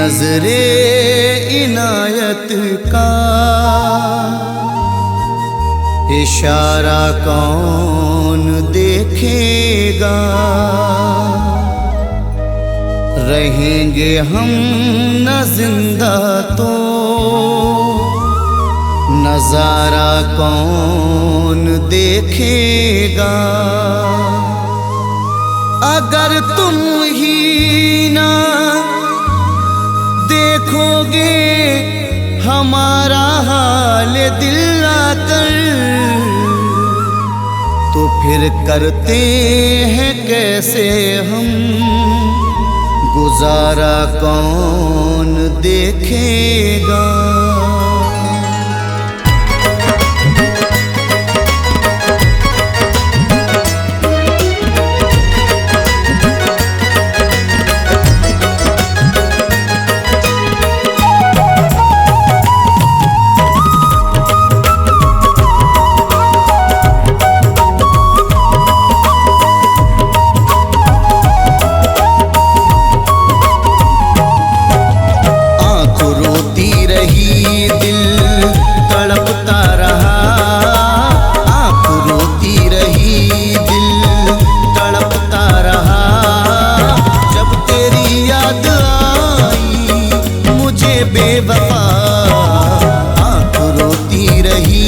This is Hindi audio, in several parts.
नजरे इनायत का इशारा कौन देखेगा। रहेंगे हम न जिंदा तो नजारा कौन देखेगा। अगर तुम ही ना देखोगे हमारा हाल दिल आकर, तो फिर करते हैं कैसे हम, गुजारा कौन देखेगा। बेवफा आँख रोती रही,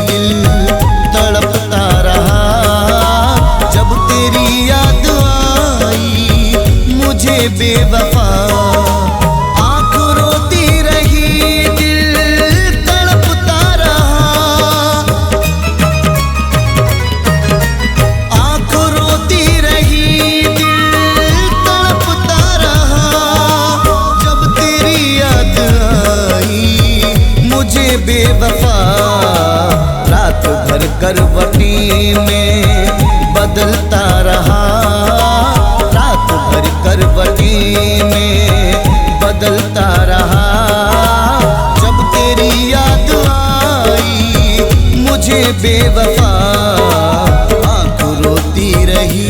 दिल तड़पता रहा। जब तेरी याद आई मुझे बेवफा, आँख रोती रही, दिल तड़पता रहा। आँख रोती रही, दिल तड़पता रहा। जब तेरी याद मुझे बेवफा, रात भर करवटी में बदलता रहा। रात भर करवटी में बदलता रहा। जब तेरी याद आई मुझे बेवफा, आँख रोती रही।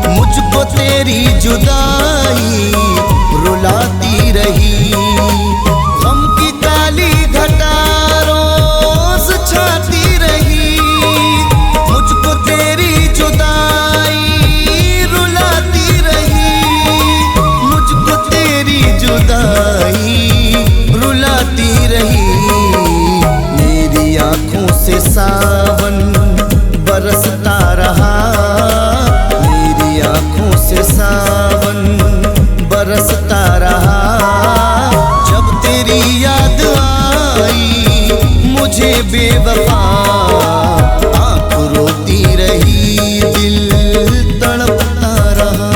मुझको तेरी जुदाई रुलाती रही। गम की काली घटा रोज छाती रही। मुझको तेरी जुदाई रुलाती रही। मुझको तेरी जुदाई रुलाती रही। मेरी आँखों से सावन बरसता रहा। मेरी आँखों से सावन बरसता रहा। जब तेरी याद आई मुझे बेवफा, आँख रोती रही, दिल तड़पता रहा।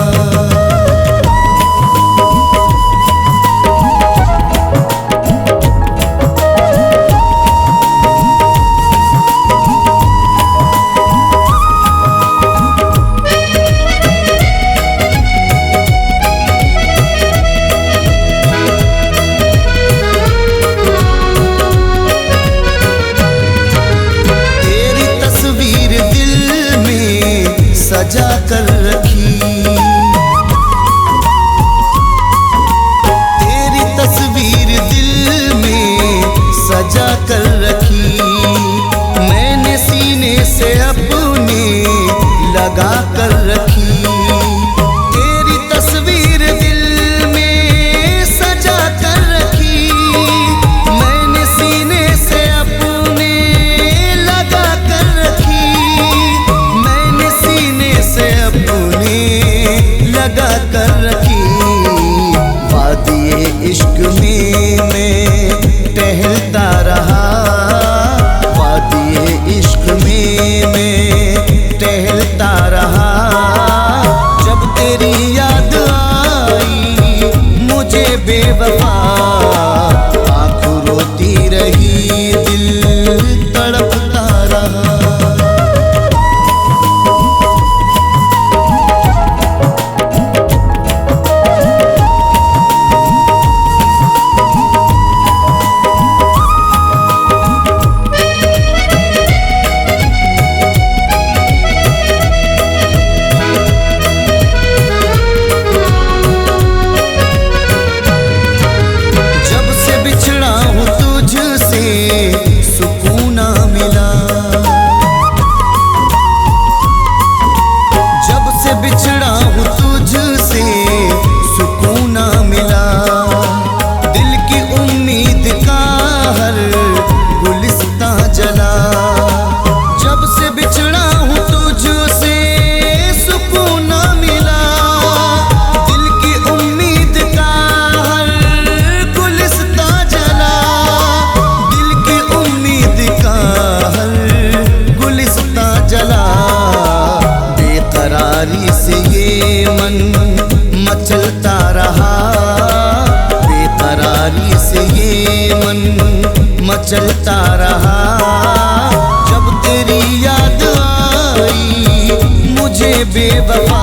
बेवफा,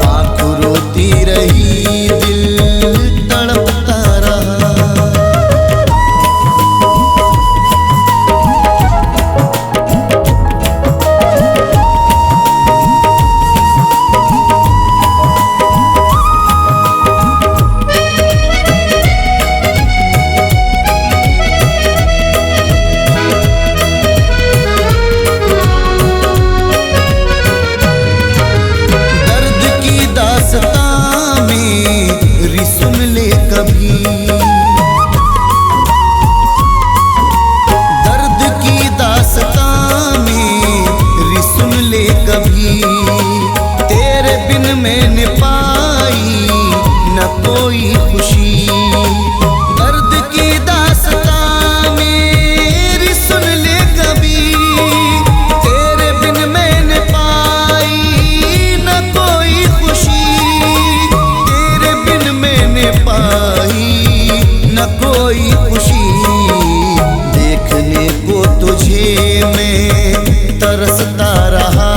आँख रोती रही दिल तड़पता रहा। सुन ले कभी दर्द की दास्तां मेरी, सुन ले कभी। तेरे बिन मैंने पाई न कोई खुशी, दर्द की दास्तां मेरी सुन ले कभी। तेरे बिन मैंने पाई न कोई खुशी, पाई न कोई खुशी। देखने को तुझे मैं तरसता रहा,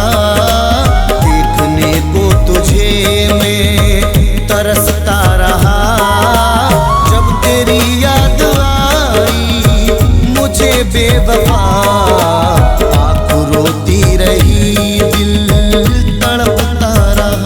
देखने को तुझे मैं तरसता रहा। जब तेरी याद आई मुझे बेवफा, आँख रोती रही दिल तड़पता रहा।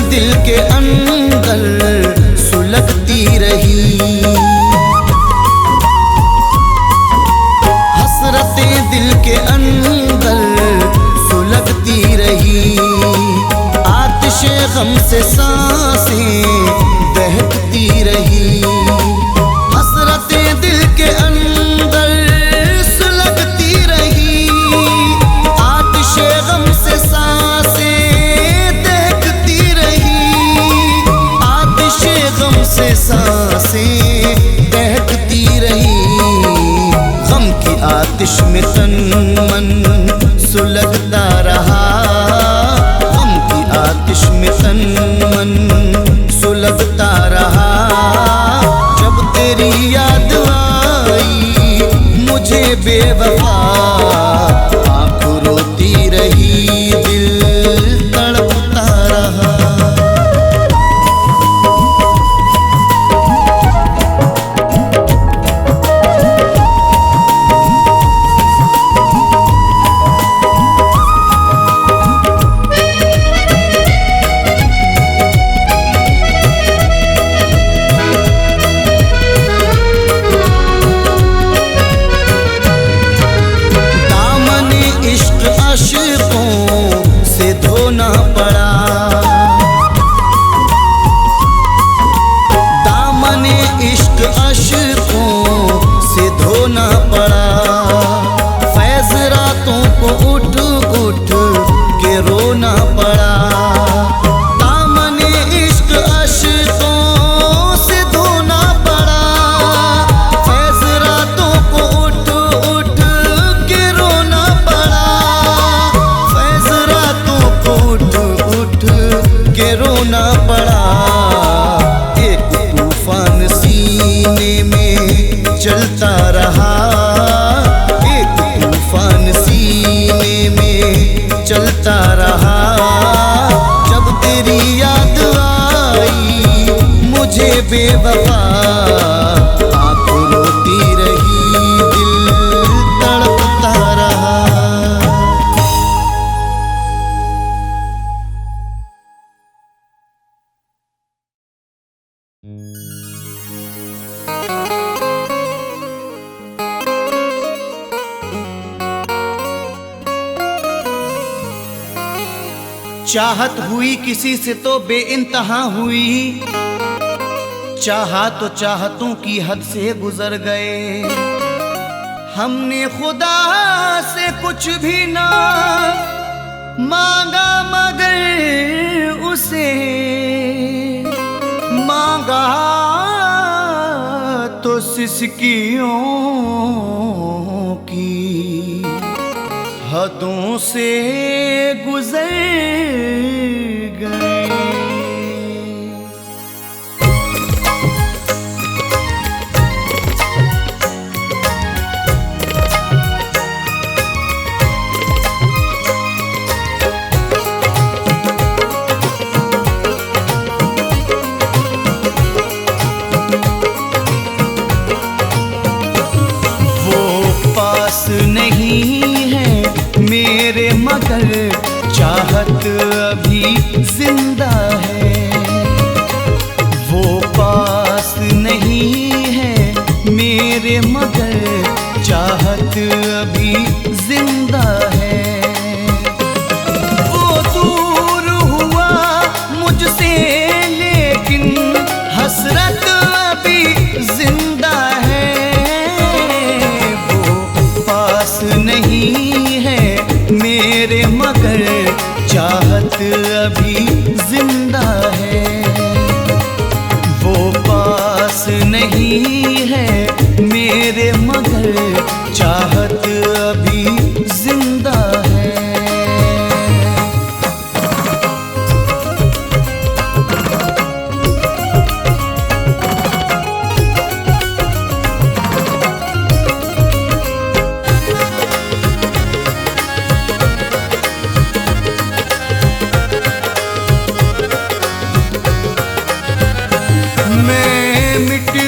दिल के अंदर सुलगती रही, हसरतें दिल के अंदर सुलगती रही। आतिशे गम से सांसें बहकती रही, हसरतें दिल के अंदर सुलगती रही। आतिशे गम से सांसें से सांसें बहकती रही। गम की आतिश में तन मन सुलगता रहा, गम की आतिश में तन मन सुलगता रहा। जब तेरी याद आई मुझे बेवफा, आँख रोती रही दिल तड़पता रहा। धोना पड़ा दामने इश्क अश्कों से धोना पड़ा। फैज़ रातों को उठ उठ के रोना पड़ा, दामने इश्क अश्कों से धोना पड़ा। फैज़ रातों को उठ उठ के रोना पड़ा, फैज़ रातों को उठ उठ के रोना पड़ा। एक तूफान सीने में चलता रहा, एक तूफान सीने में चलता रहा। जब तेरी याद आई मुझे बेवफा, आँख रोती रही दिल तड़पता रहा। चाहत हुई किसी से तो बेइंतहा हुई, चाहा तो चाहतों की हद से गुजर गए। हमने खुदा से कुछ भी ना मांगा मगर उसे मांगा सिसकियों की हदों से गुजर गए। नहीं है मेरे मगर चाहत अभी जिंदा है। वो पास नहीं है मेरे मगर चाहत अभी जिंदा है। वो दूर हुआ मुझसे लेकिन हसरत अभी जिंदा है। नहीं है मेरे मगर चाहत अभी जिंदा है। वो पास नहीं है मेरे मगर चाहत अभी जिंदा है।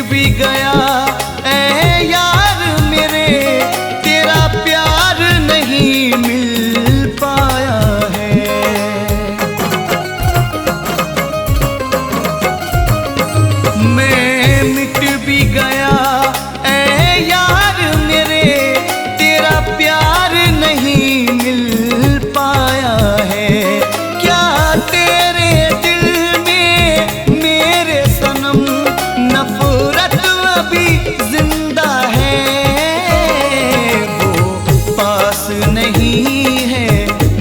भी गया ऐ यार मेरे, तेरा प्यार नहीं मिल पाया है। मैं मिट भी गया ऐ यार मेरे, तेरा प्यार नहीं मिल पाया है। क्या तेरे दिल में मेरे सनम नफरत अभी जिंदा है। वो पास नहीं है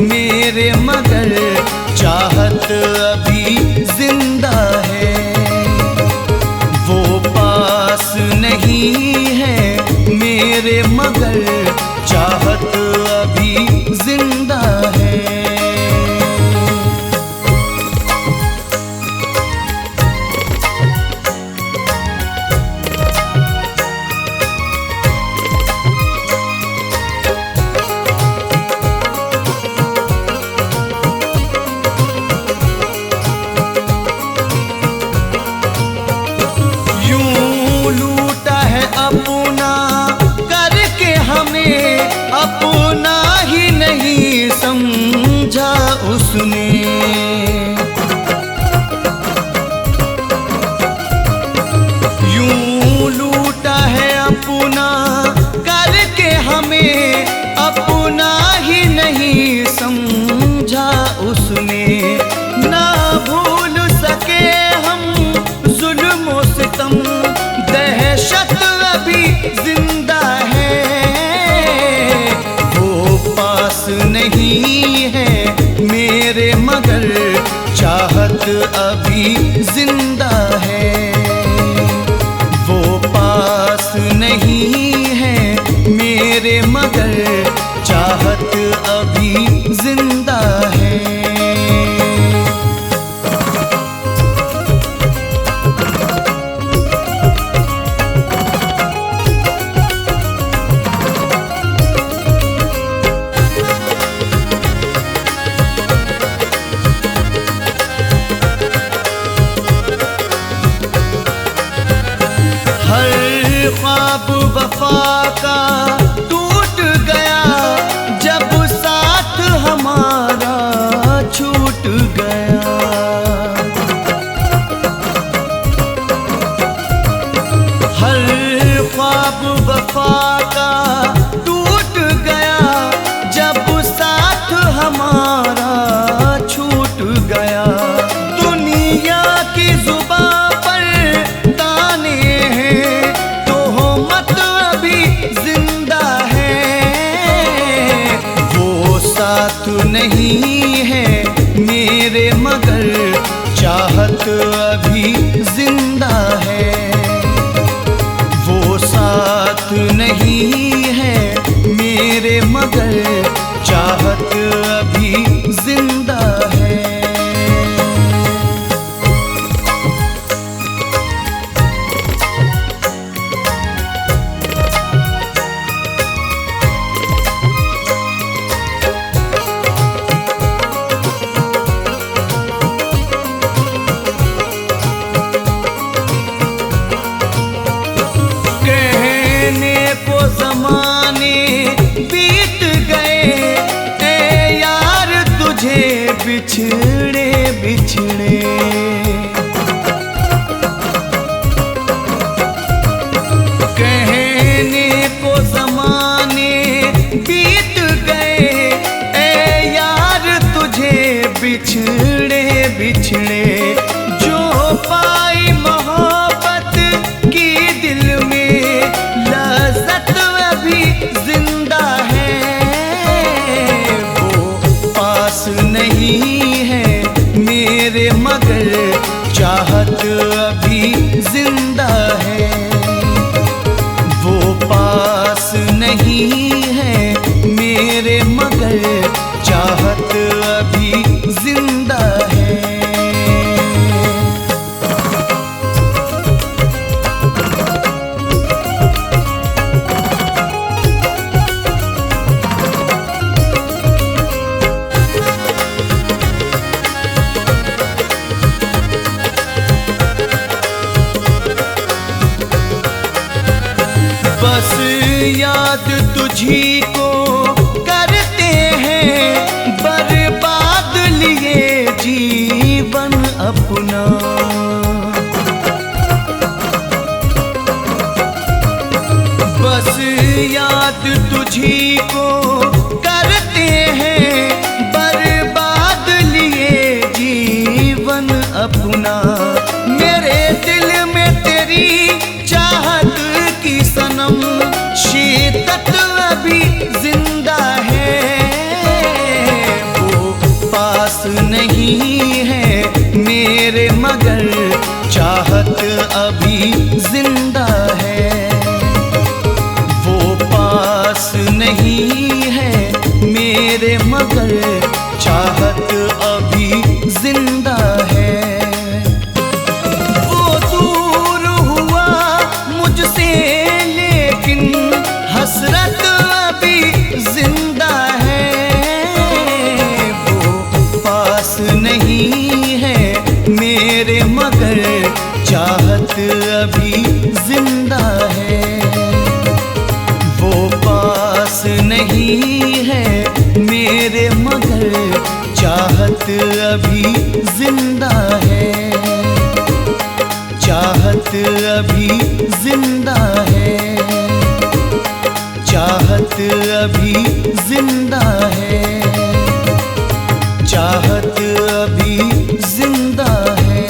मेरे मगर चाहत अभी जिंदा है। वो पास नहीं है मेरे मगर चाहत अभी जिंदा है। अपना करके हमें अपना ही नहीं समझा उसने। यूं लूटा है अपना करके हमें अपना ही नहीं समझा उसने। ना भूल सके हम जुल्म सितम, दहशत अभी जिंदा है। वो पास नहीं है मेरे मगर चाहत अभी जिंदा है। वो पास नहीं है मेरे मगर चाहत अभी जिंदा है। ख्वाब वफा का टूट गया जब साथ हमारा छूट गया। हर ख्वाब वफा का टूट गया जब साथ हमारा छूट गया। दुनिया की जुबां पर ताने हैं तो मत अभी जिंदा है। वो साथ नहीं है मेरे मगर चाहत अभी जिंदा है। वो नहीं है मेरे, मगर चाहत अभी जिंदा है। बिछड़े बिछड़े कहने को ज़माने बीत गए, ए यार तुझे बिछड़े बिछड़े। जो पाई मोहब्बत की दिल में लज़्ज़त अभी जिंदा है, वो पास नहीं है मेरे, मगर चाहत अभी जिंदा है। वो पास नहीं है मेरे, मगर चाहत अभी जिंदा है। बस याद तुझी को करते हैं, बर्बाद लिए जीवन अपना। बस याद तुझी को करते हैं, बर्बाद लिए जीवन अपना। मेरे दिल में तेरी चाहत की सनम शिद्दत अभी जिंदा है, वो पास नहीं है मेरे, मगर चाहत अभी जिंदा है। वो पास नहीं है मेरे, मगर चाहत अभी जिंदा है। हसरत अभी जिंदा है, वो पास नहीं है मेरे, मगर चाहत अभी जिंदा है। वो पास नहीं है मेरे, मगर चाहत अभी जिंदा है। चाहत अभी जिंदा है, चाहत अभी जिंदा है, चाहत अभी जिंदा है।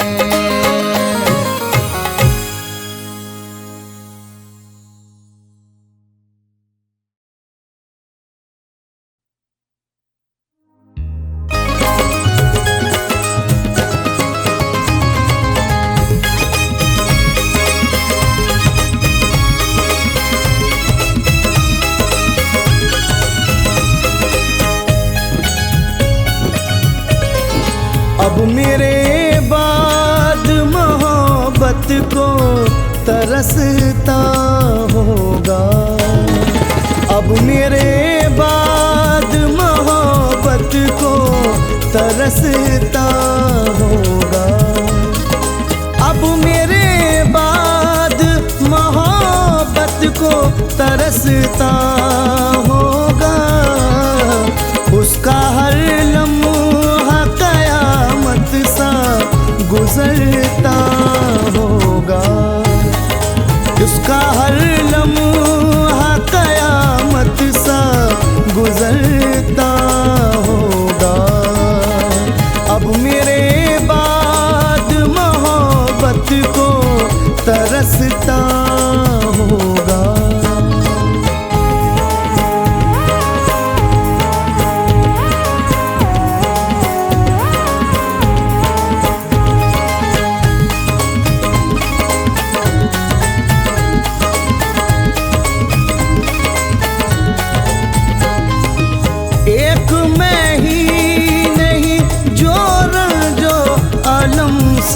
अब मेरे बाद मोहब्बत को तरसता होगा, अब मेरे बाद मोहब्बत को तरसता होगा। अब मेरे बाद मोहब्बत को तरसता होगा, उसका हर लम्हा कयामत सा गुजरता होगा, उसका हर लम्हा कयामत सा गुजरता होगा। अब मेरे बाद मोहब्बत को तरसता होगा।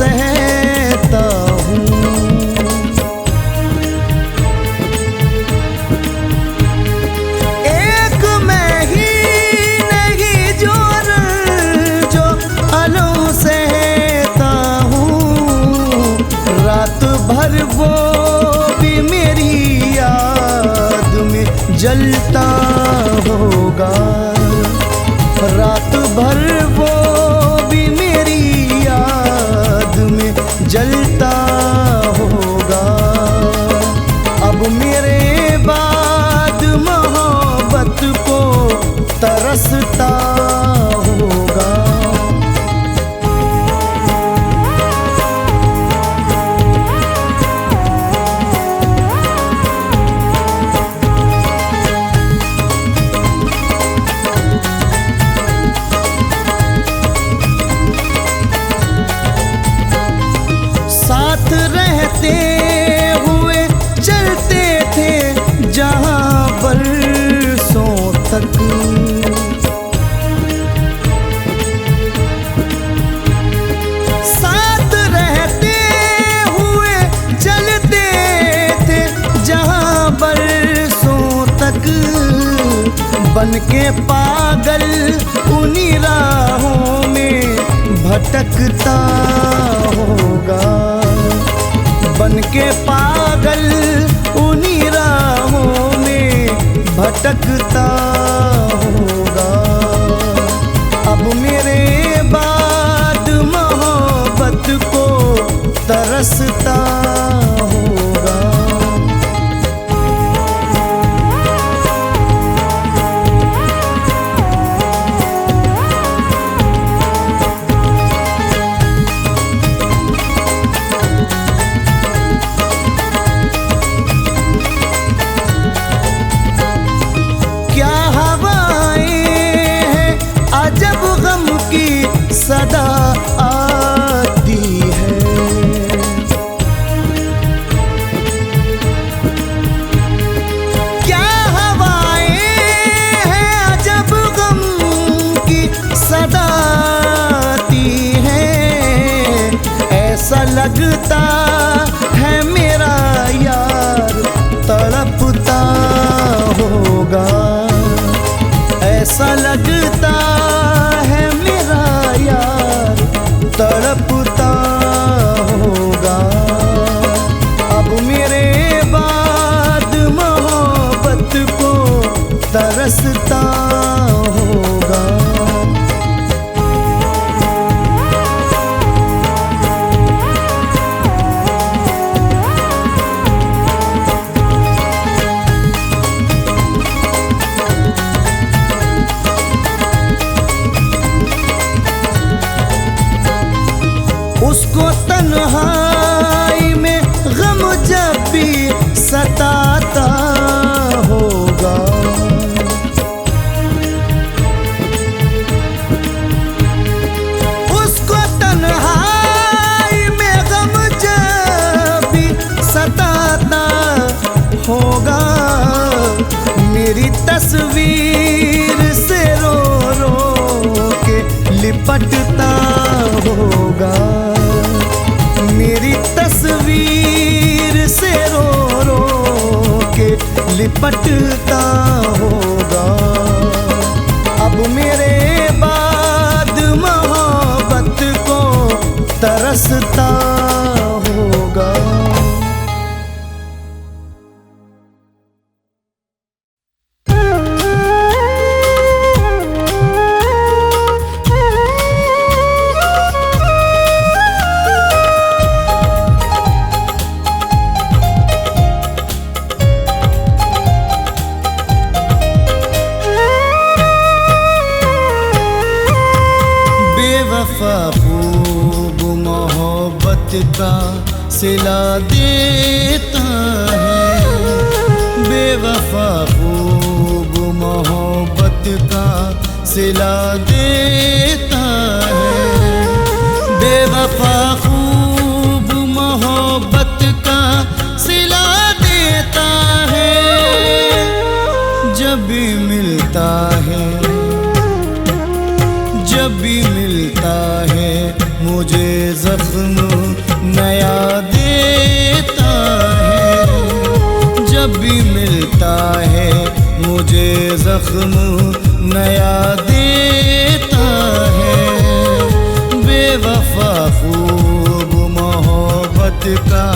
सहता हूँ। एक मैं ही नहीं जो अलम सहता हूँ। रात भर वो भी मेरी याद में जलता होगा। रात भर वो भी मेरी याद में जलता होगा। अब मेरे बाद मोहब्बत को तरसता होगा। साथ रहते हुए चलते थे जहाँ बरसों तक। साथ रहते हुए चलते थे जहाँ बरसों तक। बन के पागल उन्हीं राहों में भटकता होगा। बन के पागल उन्हीं राहों में भटकता होगा। अब मेरे बाद मोहब्बत को तरसता होगा। सदा आती है। क्या हवाएं हैं जब गम की सदा आती है। ऐसा लगता है मेरा यार तड़पता होगा। ऐसा लगता है मेरा यार तड़पता होगा। अब मेरे बाद मोहब्बत को तरसता होगा। उसको तन्हाई में गम जब भी सताता होगा। उसको तन्हाई में गम जब भी सताता होगा। मेरी तस्वीर से रो रो के लिपटता होगा। मेरी तस्वीर से रो रो के लिपटता होगा। अब मेरे बाद मोहब्बत को तरसता होगा। बेवफा खूब मोहब्बत का सिला देता है। बेवफा खूब मोहब्बत का सिला देता है। बेवफा खूब मोहब्बत का सिला देता है। जब भी मिलता है, जब भी मिलता है मुझे जख्म नया देता है। जब भी मिलता है मुझे जख्म नया देता है। बेवफा खूब मोहब्बत का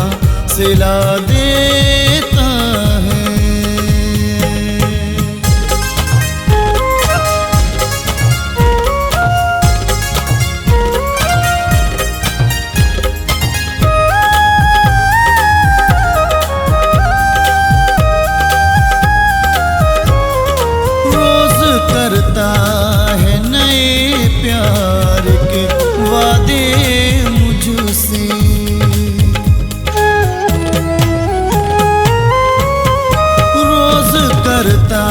सिला देता है। रोज करता है नए प्यार के वादे मुझसे। करता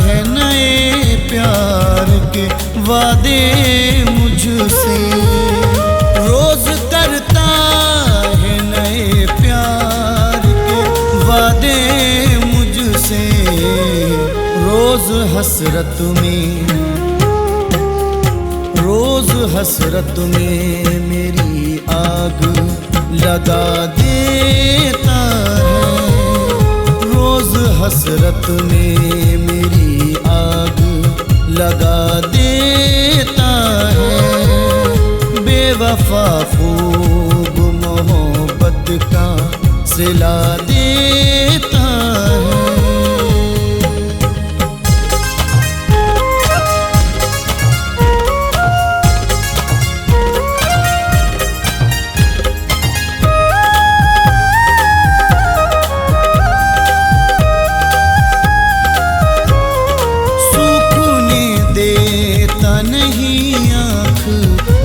है नए प्यार के वादे मुझसे। रोज करता है नए प्यार के वादे मुझसे। रोज हसरत में मेरी आग लगा देता है। रोज हसरत में मेरी आग लगा देता है। बेवफा खूब मोहब्बत का सिला देता है।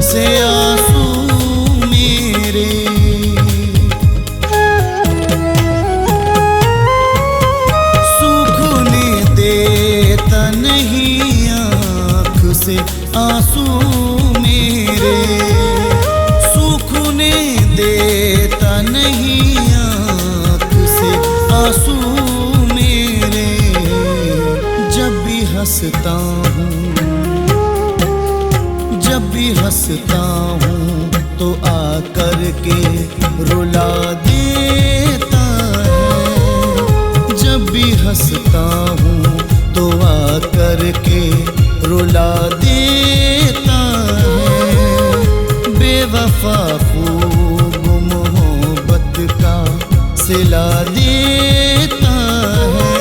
से आंसू मेरे सूखने देता नहीं आँख से आंसू मेरे। सूखने देता नहीं आँख से आंसू मेरे। जब भी हंसता हूँ तो आकर के रुला देता है। जब भी हंसता हूँ तो आकर के रुला देता है। बेवफा खूब मोहब्बत का सिला देता है।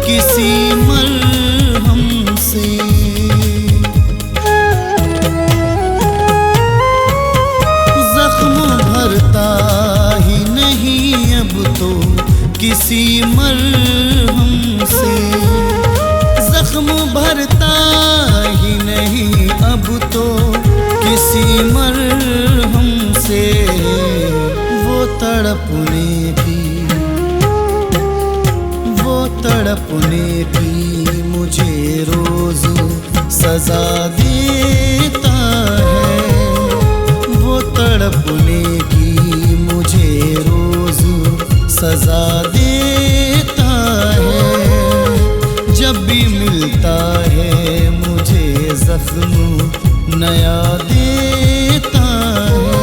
किसी मरहम से जख्म भरता ही नहीं अब तो किसी मरहम से। जख्म भरता ही नहीं अब तो किसी मरहम से। वो तड़पने की मुझे रोज सजा देता है। वो तड़पने की मुझे रोज सजा देता है। जब भी मिलता है मुझे जख्म नया देता है।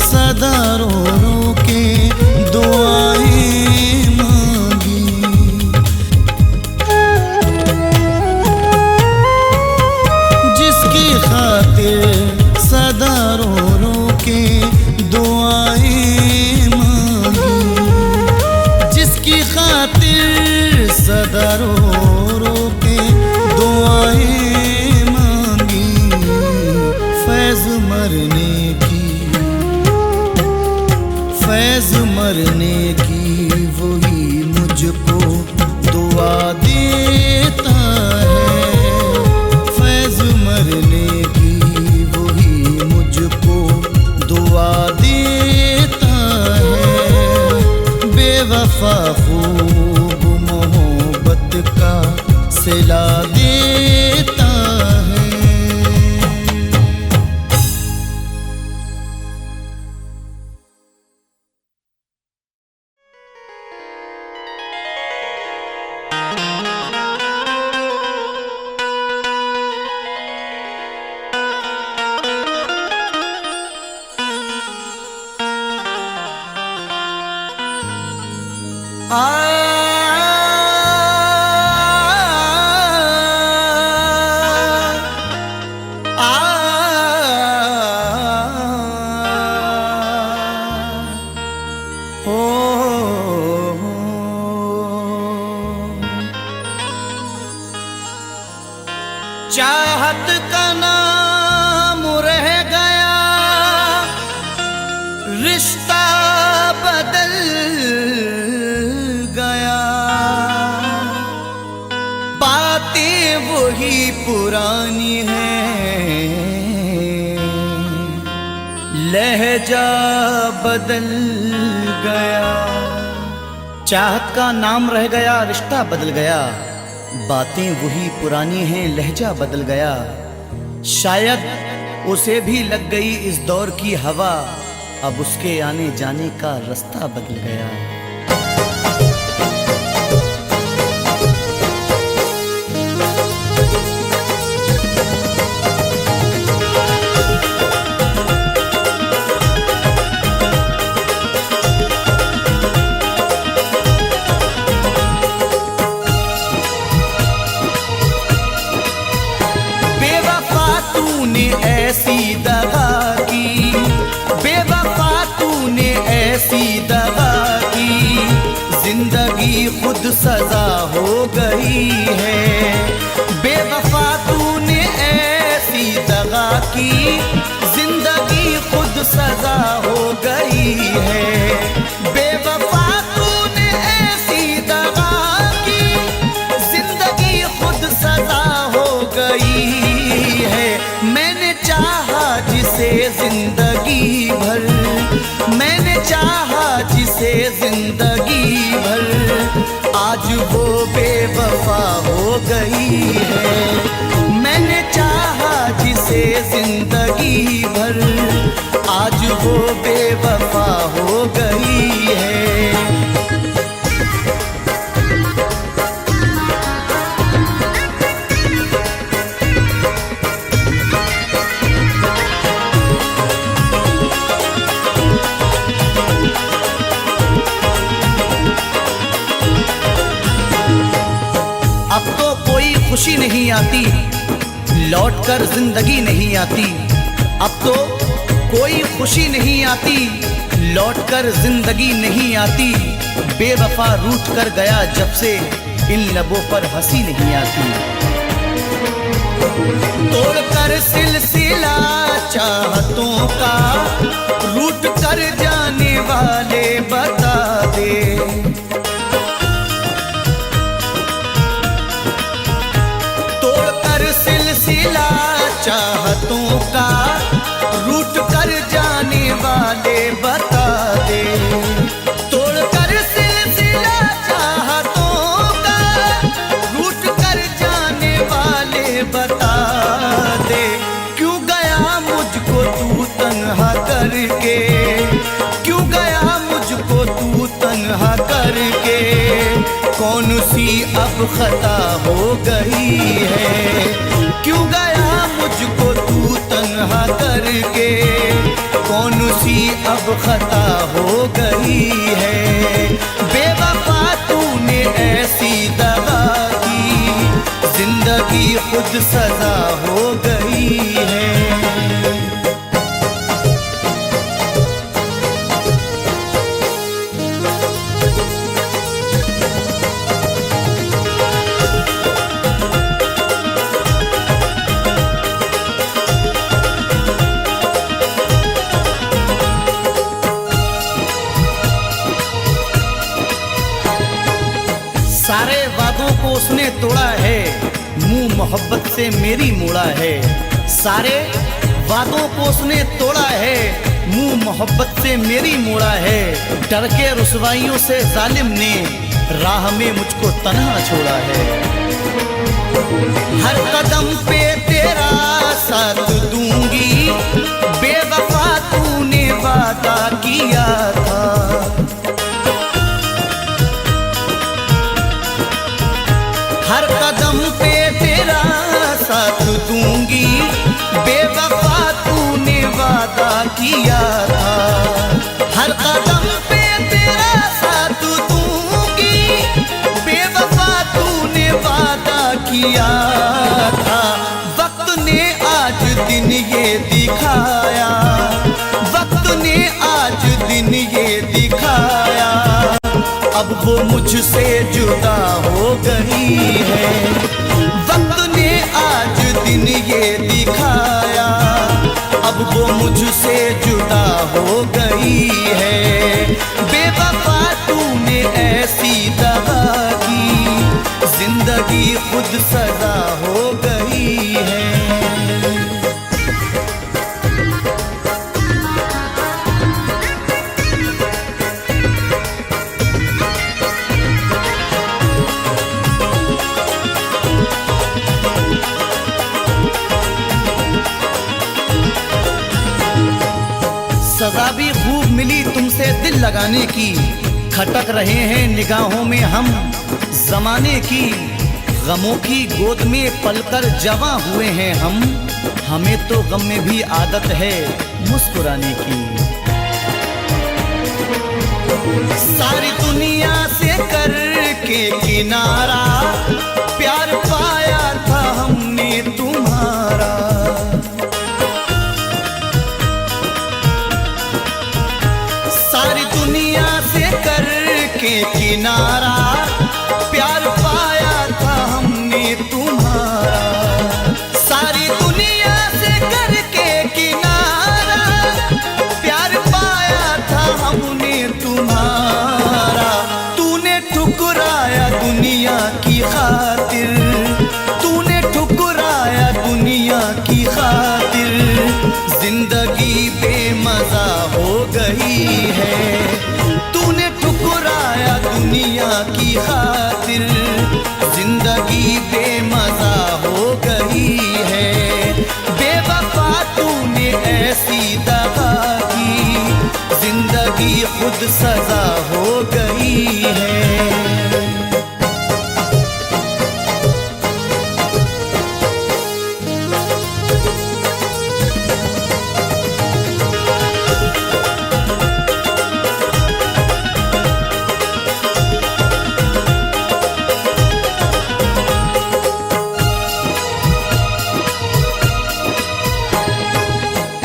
सदा रो के दुआएं मांगी। जिसकी खातिर सदा रो के दुआएं मांगी। जिसकी खातिर सदा रो के दुआएं मांगी। फैज़ मरने की बेवफा खूब मोहब्बत का सिला देता है। चाहत का नाम रह गया, रिश्ता बदल गया, बातें वही पुरानी हैं, लहजा बदल गया। चाहत का नाम रह गया, रिश्ता बदल गया, बातें वही पुरानी हैं, लहजा बदल गया। शायद उसे भी लग गई इस दौर की हवा, अब उसके आने जाने का रास्ता बदल गया। ऐसी दगा की, बेवफा तूने ऐसी दगा की, जिंदगी खुद सजा हो गई है। बेवफा तूने ऐसी दगा की, जिंदगी खुद सजा हो गई है। बेवफा तूने ऐसी दगा की, जिंदगी खुद सजा हो गई है। मैंने चाहा जिसे जिंदगी भर, मैंने चाहा जिसे जिंदगी भर, आज वो बेवफा हो गई है। मैंने चाहा जिसे जिंदगी भर, आज वो बेवफा हो गई है। अब तो कोई खुशी नहीं आती, लौटकर जिंदगी नहीं आती। अब तो कोई खुशी नहीं आती, लौटकर जिंदगी नहीं आती। बेवफा रूठ कर गया जब से, इन लबों पर हंसी नहीं आती। तोड़कर सिलसिला चाहतों का, रूठ कर जाने वाले बता दे। सिलसिला चाहतों का, रूठ कर जाने वाले बता दे। तोड़कर सिलसिला चाहतों का, रूठ कर जाने वाले बता दे। क्यों गया मुझको तू तन्हा करके, क्यों गया मुझको तू तन्हा करके। कौन सी अब खता हो गई है, क्यों गया मुझको तू तन्हा करके। कौन सी अब खता हो गई है। बेवफा तूने ऐसी दगा की, जिंदगी खुद सजा हो गई है। सारे वादों को उसने तोड़ा है, मुंह मोहब्बत से मेरी मोड़ा है। सारे वादों को उसने तोड़ा है, मुंह मोहब्बत से मेरी मोड़ा है, डर के रुसवाइयों से जालिम ने राह में मुझको तन्हा छोड़ा है। हर कदम पे तेरा साथ दूंगी, बेवफा तूने वादा किया था। हर कदम पे तेरा साथ दूंगी, बेवफा तूने वादा किया था। हर कदम पे तेरा साथ दूंगी, बेवफा तूने वादा किया था। वक्त ने आज दिन ये दिखाया, वक्त ने आज दिन ये दिखाया, अब वो मुझसे जुदा हो गई है। वक्त ने आज दिन ये दिखाया, अब वो मुझसे जुदा हो गई है। बेवफा तूने ऐसी दगा की, जिंदगी खुद सजा हो गई है। सजा भी खूब मिली तुमसे दिल लगाने की, खटक रहे हैं निगाहों में हम जमाने की। गमों की गोद में पलकर जवां हुए हैं हम, हमें तो गम में भी आदत है मुस्कुराने की। सारी दुनिया से करके किनारा, प्यार पाया था हमने तुम्हारा। सारी दुनिया से करके किनारा, प्यार पाया था हमने तुम्हारा। सारी दुनिया से करके किनारा, प्यार पाया था हमने तुम्हारा। तूने ठुकराया दुनिया की खातिर, तूने ठुकराया दुनिया की खातिर, जिंदगी बेमजा हो गई है। तूने ठुकराया दुनिया की खातिर, जिंदगी बेमजा हो गई है। बेवफा तूने ऐसी दगा की, जिंदगी खुद सजा हो गई है।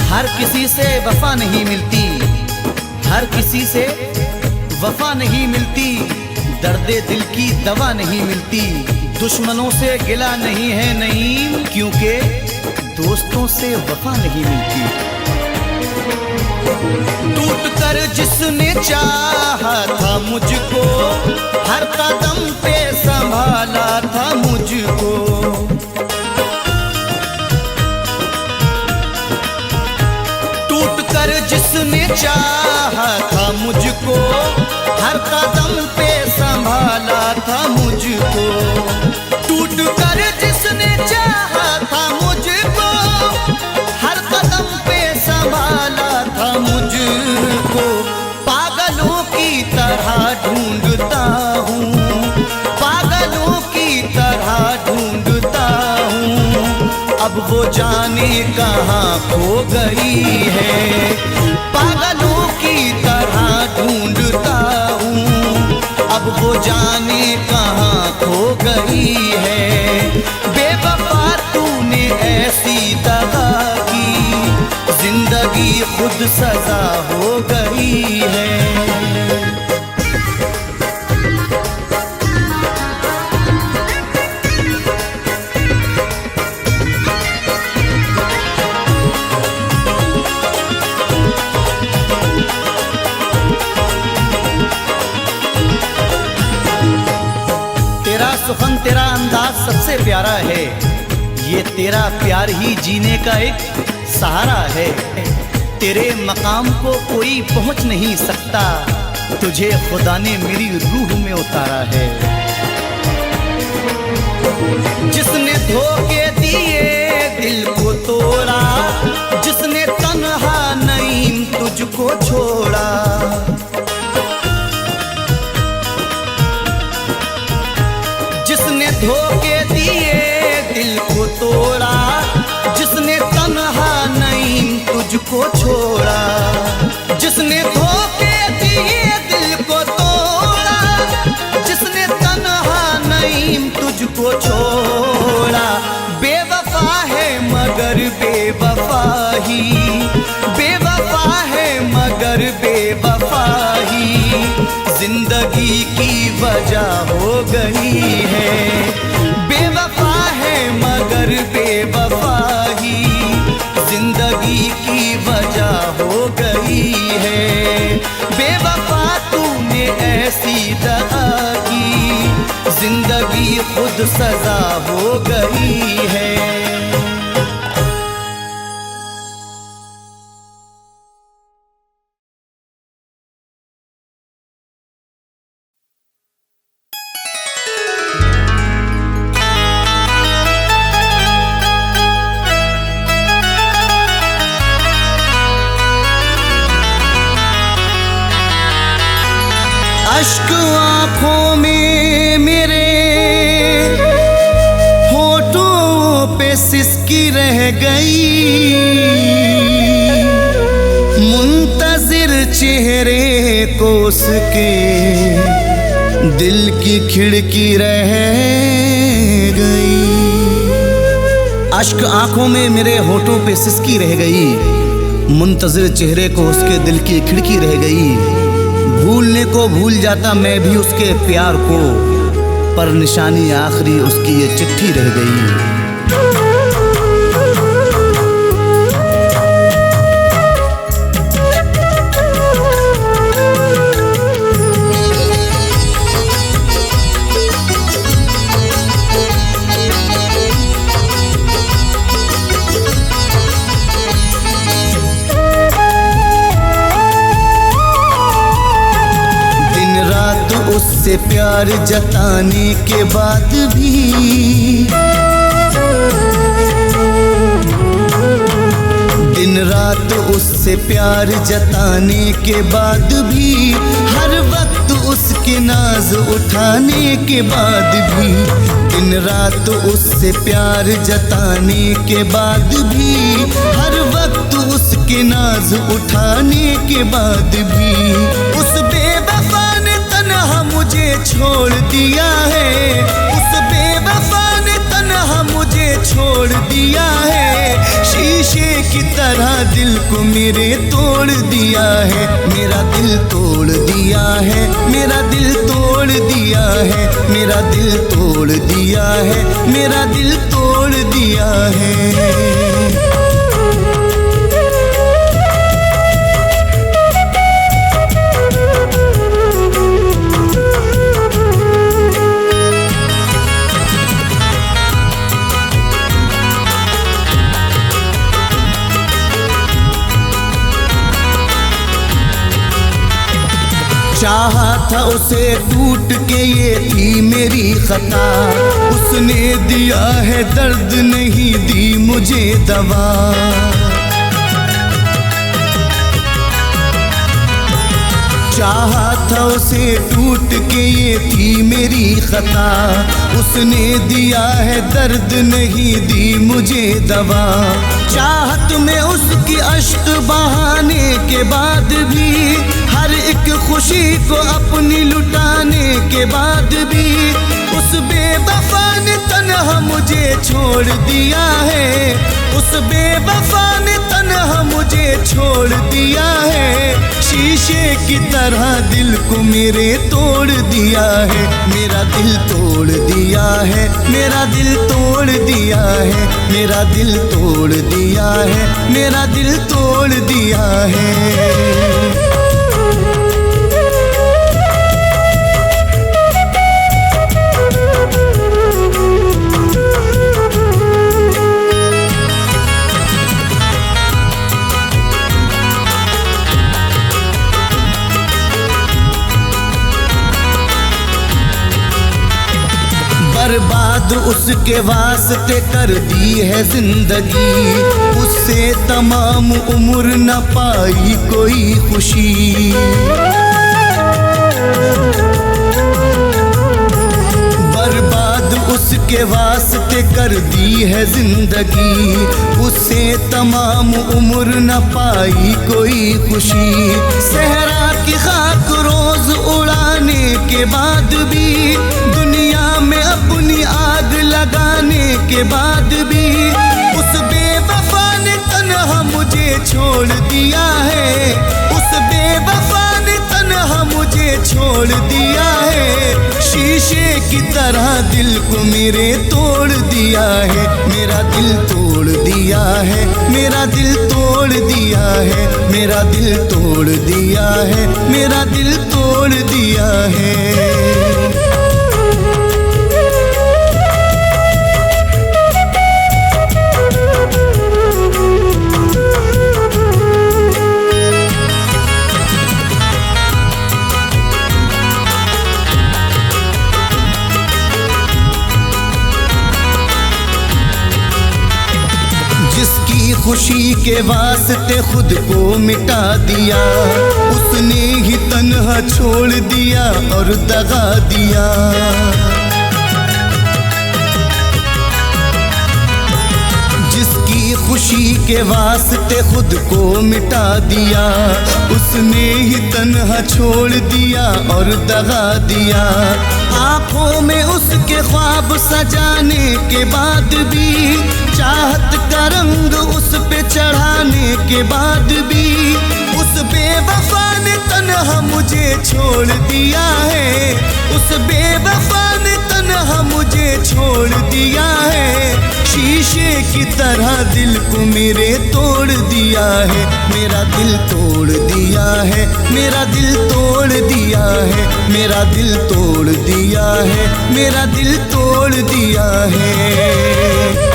हर किसी से वफा नहीं मिलती, हर किसी से वफा नहीं मिलती, दर्दे दिल की दवा नहीं मिलती। दुश्मनों से गिला नहीं है नईम, क्योंकि दोस्तों से वफा नहीं मिलती। टूट कर जिसने चाहा था मुझको, हर कदम पे संभाला था मुझको। जिसने चाहा था मुझको, हर कदम पे संभाला था मुझको। टूट कर जिसने चाहा था मुझको, हर कदम पे संभाला था मुझको। पागलों की तरह ढूंढता हूँ, पागलों की तरह ढूंढता हूँ, अब वो जाने कहाँ खो गई है। पागलों की तरह ढूंढता हूँ, अब वो जाने कहाँ खो गई है। बेवफा तूने ऐसी दगा की, जिंदगी खुद सजा हो गई है। सुखन तेरा अंदाज सबसे प्यारा है, ये तेरा प्यार ही जीने का एक सहारा है। तेरे मकाम को कोई पहुंच नहीं सकता, तुझे खुदा ने मेरी रूह में उतारा है। जिसने धोखे दिए दिल को तोड़ा, जिसने तन्हा नईम तुझको छोड़ा, जिसने धोखे दिए दिल को तोड़ा, जिसने तन्हा नईम तुझको छोड़ा, जिसने धोखे दिए दिल को तोड़ा, जिसने तन्हा नईम तुझको छोड़ा। बेवफा है मगर बेवफा ही, बेवफा है मगर बेवफा ही जिंदगी की वजह हो गई है। बेवफा है मगर बेवफा ही जिंदगी की वजह हो गई है। बेवफा तूने ऐसी दगा की, जिंदगी खुद सजा हो गई है। अश्क आँखों में मेरे होठों पे सिसकी रह गई, मुंतजिर चेहरे को उसके दिल की खिड़की रह गई। अश्क आँखों में मेरे होठों पे सिसकी रह गई, मुंतजिर चेहरे को उसके दिल की खिड़की रह गई। भूलने को भूल जाता मैं भी उसके प्यार को, पर निशानी आखिरी उसकी ये चिट्ठी रह गई। उससे प्यार जताने के बाद भी, दिन रात उससे प्यार जताने के बाद भी, हर वक्त उसके नाज उठाने के बाद भी, दिन रात उससे प्यार जताने के बाद भी, हर वक्त उसके नाज उठाने के बाद भी, उस बेवफा ने तन्हा मुझे छोड़ दिया है, उस बेवफा ने तन्हा मुझे छोड़ दिया है। शीशे की तरह दिल को मेरे तोड़ दिया है, मेरा दिल तोड़ दिया है, मेरा दिल तोड़ दिया है, मेरा दिल तोड़ दिया है, मेरा दिल तोड़ दिया है। चाहा था उसे टूट के ये थी मेरी खता, उसने दिया है दर्द नहीं दी मुझे दवा। चाहा था उसे टूट के ये थी मेरी खता, उसने दिया है दर्द नहीं दी मुझे दवा। चाहत में उसकी अश्क बहाने के बाद भी, हर एक खुशी को अपनी लुटाने के बाद भी, उस बेवफा ने तन्हा मुझे छोड़ दिया है, उस बेवफा ने तन्हा मुझे छोड़ दिया है। शीशे की तरह दिल को मेरे तोड़ दिया है, मेरा दिल तोड़ दिया है, मेरा दिल तोड़ दिया है, मेरा दिल तोड़ दिया है, मेरा दिल तोड़ दिया है। बर्बाद उसके वास्ते कर दी है जिंदगी, उससे तमाम उम्र न पाई कोई खुशी। बर्बाद उसके वास्ते कर दी है जिंदगी, उससे तमाम उम्र न पाई कोई खुशी। सहरा की खाक रोज उड़ाने के बाद भी, दुनिया में अपनी आग लगाने के बाद भी, उस बेवफा ने तन्हा मुझे छोड़ दिया है, उस बेवफा ने तन्हा मुझे छोड़ दिया है। शीशे की तरह दिल को मेरे तोड़ दिया है, मेरा दिल तोड़ दिया है, मेरा दिल तोड़ दिया है, मेरा दिल तोड़ दिया है, मेरा दिल तोड़ दिया है। जिसकी खुशी के वास्ते खुद को मिटा दिया, उसने ही तन्हा छोड़ दिया और दगा दिया। जिसकी खुशी के वास्ते खुद को मिटा दिया, उसने ही तन्हा छोड़ दिया और दगा दिया। आंखों में उसके ख्वाब सजाने के बाद भी, चाहत का रंग उस पे चढ़ाने के बाद भी, उस बेवफा ने तन्हा मुझे छोड़ दिया है, उस बेवफा ने तन्हा मुझे छोड़ दिया है। शीशे की तरह दिल को मेरे तोड़ दिया है, मेरा दिल तोड़ दिया है, मेरा दिल तोड़ दिया है, मेरा दिल तोड़ दिया है, मेरा दिल तोड़ दिया है।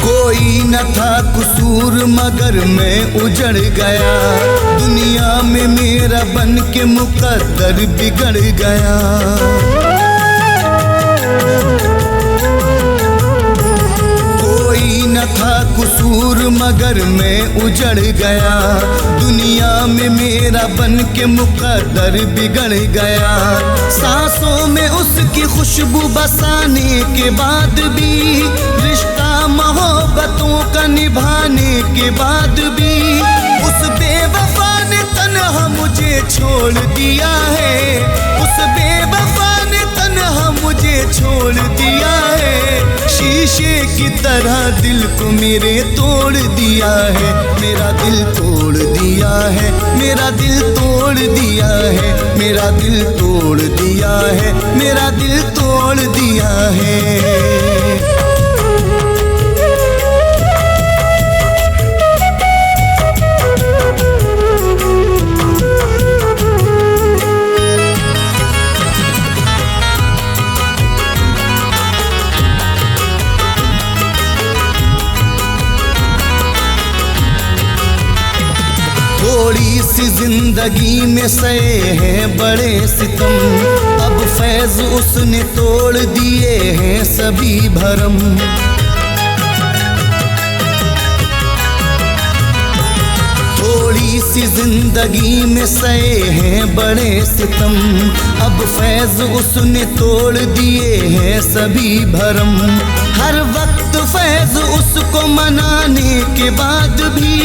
कोई न था कसूर मगर मैं उजड़ गया, दुनिया में मेरा बन के मुकद्दर बिगड़ गया। कोई न था कसूर मगर मैं उजड़ गया, दुनिया में मेरा बन के मुकद्दर बिगड़ गया। सांसों में उसकी खुशबू बसाने के बाद भी, रिश्ता मोहब्बतों का निभाने के बाद भी, उस बेवफा ने तन्हा मुझे छोड़ दिया है, उस बेवफा ने तन्हा मुझे छोड़ दिया है। शीशे की तरह दिल को मेरे तोड़ दिया है, मेरा दिल तोड़ दिया है, मेरा दिल तोड़ दिया है, मेरा दिल तोड़ दिया है, मेरा दिल तोड़ दिया है। थोड़ी सी जिंदगी में सहे हैं बड़े सितम, अब फैज उसने तोड़ दिए हैं सभी भरम। थोड़ी सी जिंदगी में सहे हैं बड़े सितम, अब फैज उसने तोड़ दिए हैं सभी भरम। हर वक्त फैज उसको मनाने के बाद भी,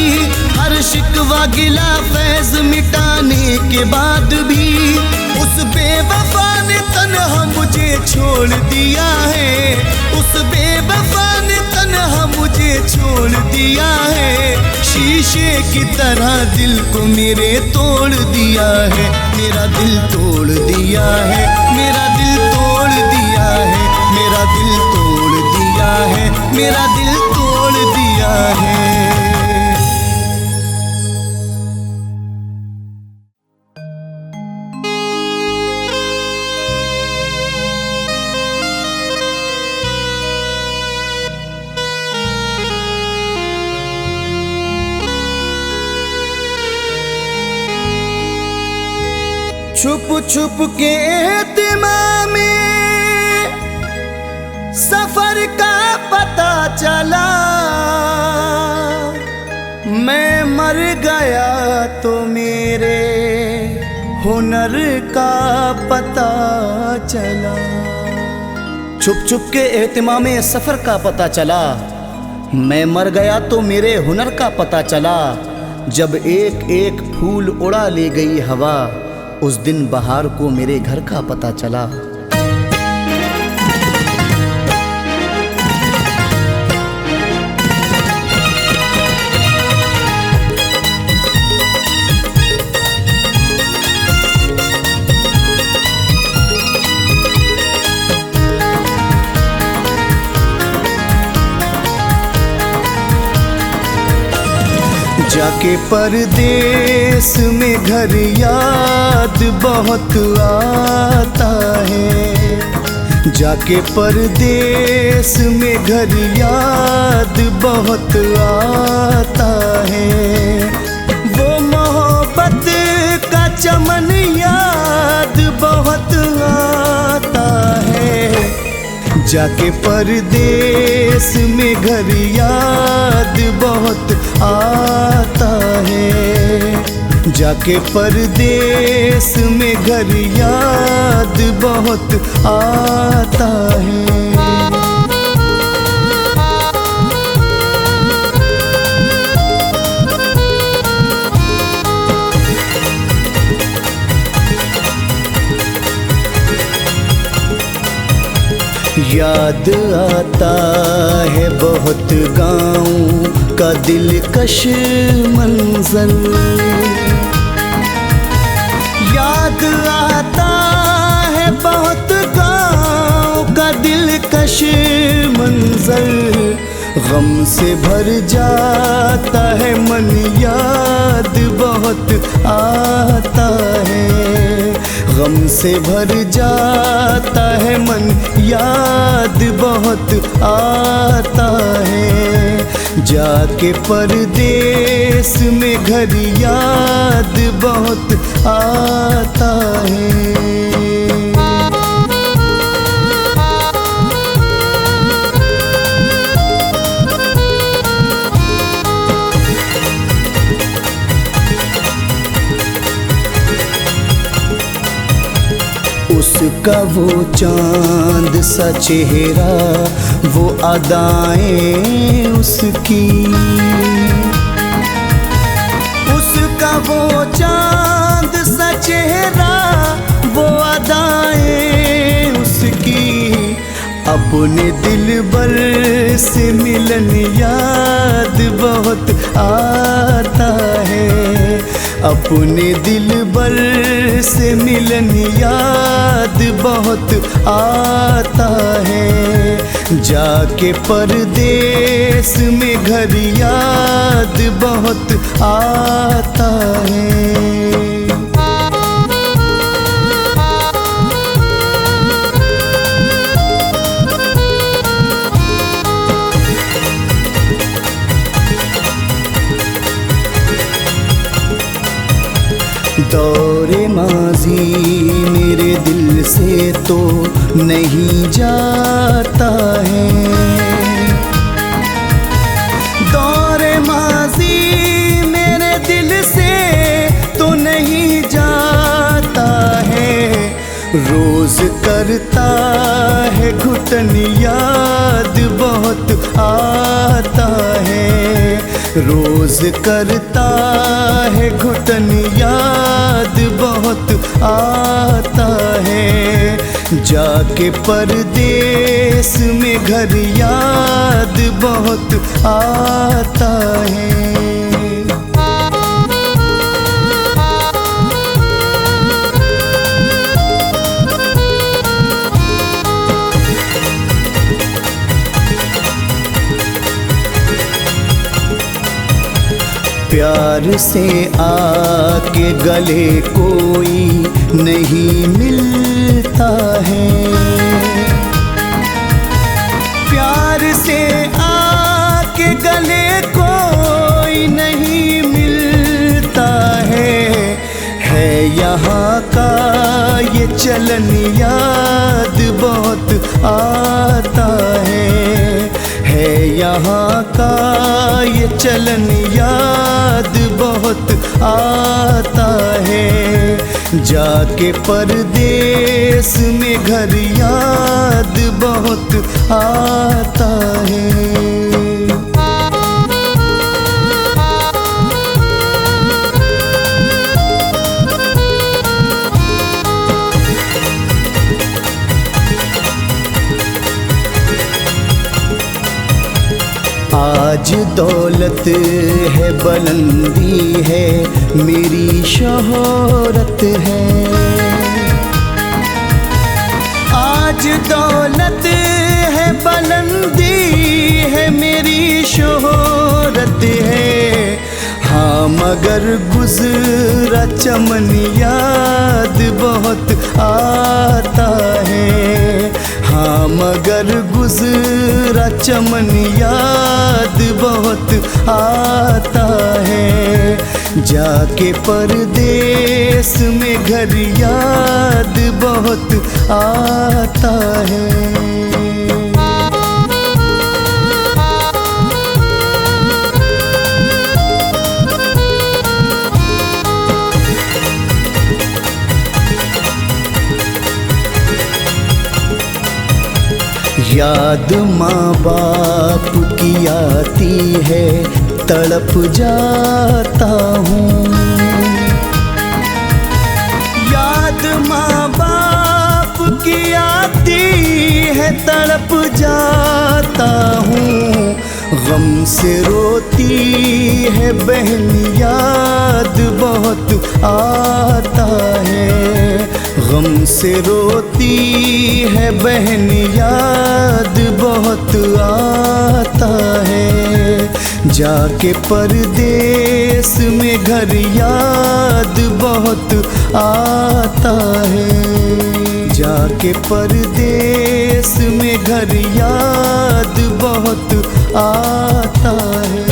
हर शिकवा गिला फैज मिटाने के बाद भी, उस बेवफा ने तन्हा मुझे छोड़ दिया है, उस बेवफा ने तन्हा मुझे छोड़ दिया है। शीशे की तरह दिल को मेरे तोड़ दिया है, मेरा दिल तोड़ दिया है, मेरा दिल तोड़ दिया है, मेरा दिल तोड़ दिया है, मेरा दिल तोड़ दिया है। छुप छुप के एहतिमाम में सफर का पता चला, मैं मर गया तो मेरे हुनर का पता चला। छुप छुप के एहतिमाम में सफर का पता चला, मैं मर गया तो मेरे हुनर का पता चला। जब एक एक फूल उड़ा ले गई हवा, उस दिन बहार को मेरे घर का पता चला। जाके परदेस में घर याद बहुत आता है, जाके परदेस में घर याद बहुत आता है। वो मोहब्बत का चमन याद बहुत आता है, जाके परदेस में घर याद बहुत आता है। जाके परदेस में घर याद बहुत आता है। याद आता है बहुत गाँव का दिलकश मंजर, याद आता है बहुत गाँव का दिलकश मंजर। गम से भर जाता है मन, याद बहुत आता है। गम से भर जाता है मन, याद बहुत आता है। जाके परदेस में घर याद बहुत आता है। उसका वो चांद सा चेहरा, वो अदाएं उसकी, उसका वो चांद सा चेहरा, वो अदाएं उसकी। अपने दिलबर से मिलन याद बहुत आता है, अपने दिलबर से मिलन याद बहुत आता है। जाके परदेस में घर याद बहुत आता है। दौरे माजी मेरे दिल से तो नहीं जाता है, दौरे माजी मेरे दिल से तो नहीं जाता है। रोज करता है घुटन याद बहुत आता है, रोज करता है घुटन याद बहुत आता है। जाके परदेस में घर याद बहुत आता है। प्यार से आके गले कोई नहीं मिलता है, प्यार से आके गले कोई नहीं मिलता है। यहाँ का चलन याद बहुत आता है यहाँ का ये चलन याद बहुत आता है। जाके परदेस में घर याद बहुत आता है। आज दौलत है बुलंदी है मेरी शोहरत है। आज दौलत है बुलंदी है मेरी शोहरत है। हाँ मगर गुज़रा चमन याद बहुत आता है। हाँ मगर गुज़रा चमन याद बहुत आता है। जाके परदेस में घर याद बहुत आता है। याद माँ बाप की आती है तड़प जाता हूँ। याद माँ बाप की आती है तड़प जाता हूँ। गम से रोती है बहन याद बहुत आता है। गम से रोती है बहन याद बहुत आता है। जाके परदेस में घर याद बहुत आता है। जाके परदेस में घर याद बहुत आता है।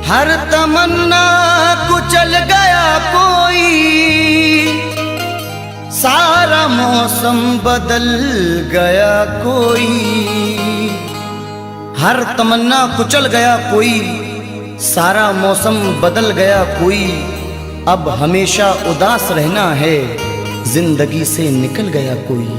हर तमन्ना कुचल गया कोई, सारा मौसम बदल गया कोई। हर तमन्ना कुचल गया कोई, सारा मौसम बदल गया कोई। अब हमेशा उदास रहना है, जिंदगी से निकल गया कोई।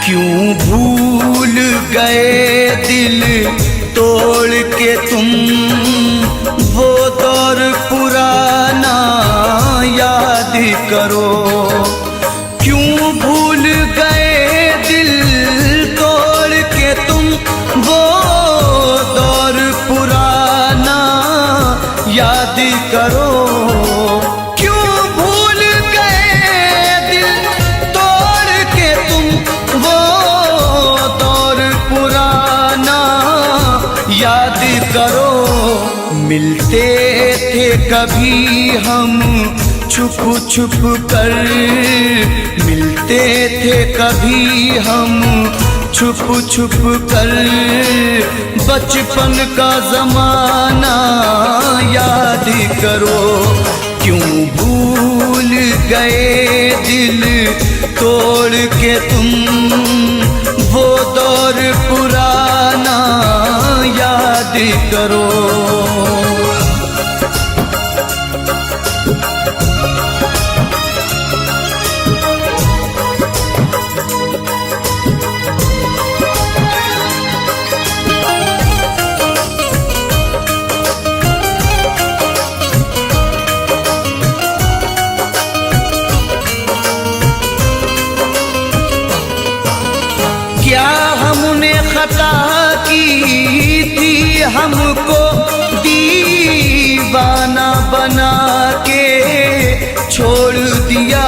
क्यों भूल गए दिल तोड़ के तुम, वो दौर पुराना याद करो। क्यों भूल गए दिल तोड़ के तुम, वो दौर पुराना याद करो। मिलते थे कभी हम छुप छुप कर, मिलते थे कभी हम छुप छुप कर। बचपन का ज़माना याद करो। क्यों भूल गए दिल तोड़ के तुम, वो दौर पुराना याद करो। खता की थी हमको दीवाना बना के छोड़ दिया।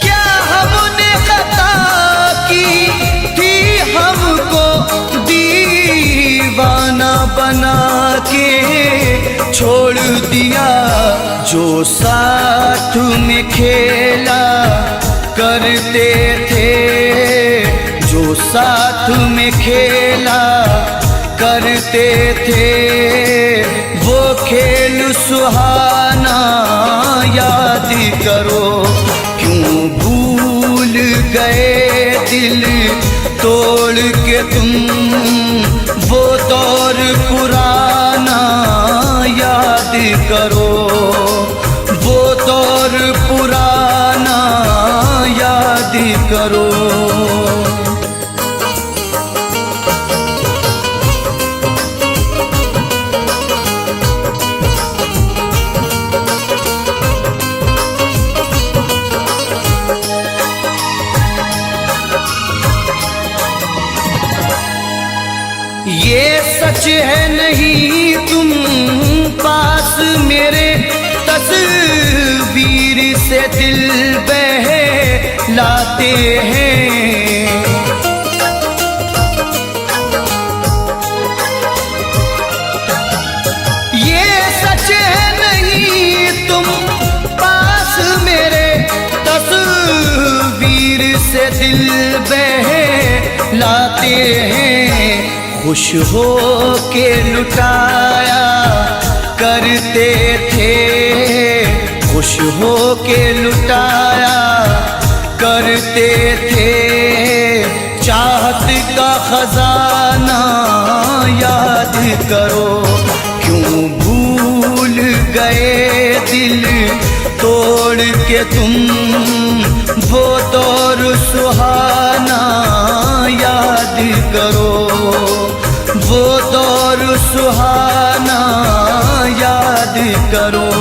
क्या हमने खता की थी हमको दीवाना बना के छोड़ दिया। जो साथ में खेला करते थे, जो साथ में खेला करते थे, वो खेल सुहाना याद करो। क्यों भूल गए दिल तोड़ के तुम वो दौर पुराना याद करो, वो दौर पुराना याद करो। ये सच है नहीं तुम पास मेरे, तस्वीर से दिल बहलाते हैं। ये सच है नहीं तुम पास मेरे, तस्वीर से दिल बहलाते हैं। खुश हो के लुटाया करते थे, खुश हो के लुटाया करते थे। चाहत का खजाना याद करो। क्यों भूल गए दिल तोड़ के तुम वो दौर सुहाना याद करो, वो दौर सुहाना याद करो।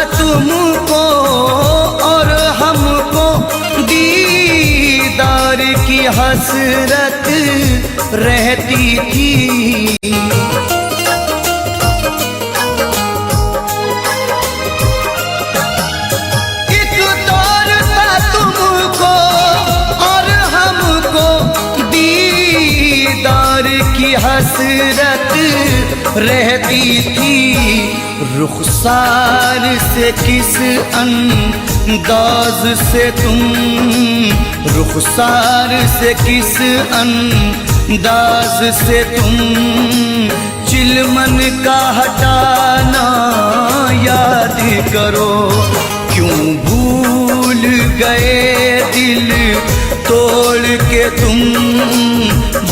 तुमको और हमको दीदार की हसरत रहती थी। एक दौर था तुमको और हमको दीदार की हसरत रहती थी। रुखसार से किस अंदाज से तुम, रुखसार से किस अंदाज से तुम चिलमन का हटाना याद करो। क्यों भूल गए दिल तोड़ के तुम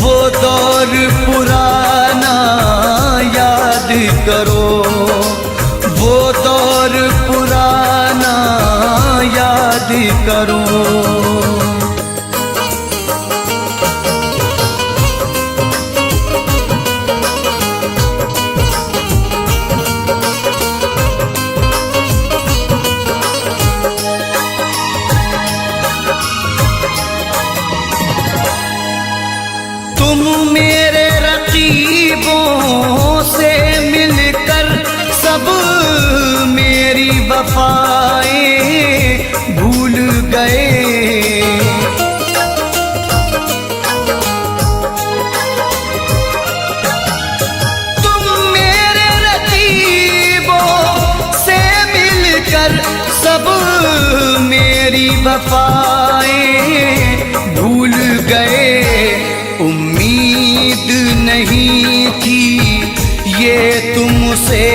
वो दौर पुराना याद करो, वो दौर पुराना याद करो। तुम मेरे रकीबों से मिलकर सब मेरी वफाएं भूल गए। तुम मेरे रकीबों से मिलकर सब मेरी वफाएं भूल गए। उम्मीद नहीं थी ये तुमसे,